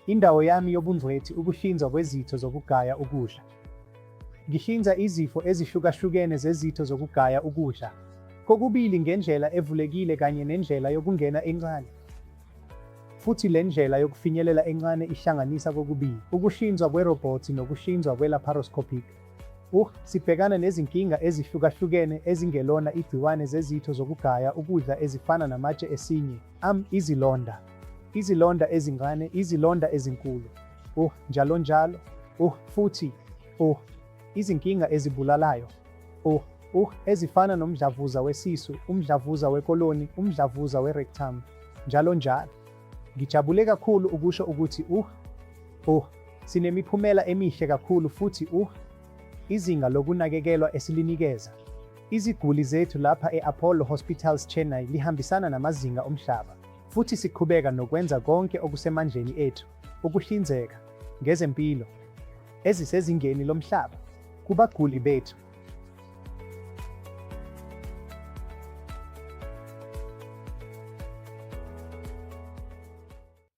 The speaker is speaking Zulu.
Indawo yami yobungcweti ukuhlinzwa kwezitho zokugaya ukudla. Ngihlinza izifo ezihlukahlukene zezitho zokugaya ukudla, kokubili ngendlela evulekile kanye nendlela yokungena encane. Futhi le ndlela yokufinyelela encane ihlanganisa kokubili, ukuhlinzwa kwerobhothi nokuhlinzwa kwe-laparoscopic. Sibhekana nezinkinga ezihlukahlukene ezingelona igciwane zezitho zokugaya ukudla ezifana namatshe esinye, izilonda, izilonda ezincane, izilonda ezinkulu, njalo njalo, futhi, izinkinga ezibulalayo, ezifana nomdlavuza wesisu, umdlavuza wekoloni, umdlavuza werectum, njalo njalo. Ngijabule kakhulu ukusho ukuthi sinemiphumela emihle kakhulu futhi izinga lokunakekelwa esilinikeza iziguli zethu lapha e-Apollo Hospitals Chennai lihambisana namazinga omhlaba, futhi siqhubeka nokwenza konke okusemandleni ethu ukuhlinzeka ngezempilo ezisezingeni lomhlaba kubaguli bethu.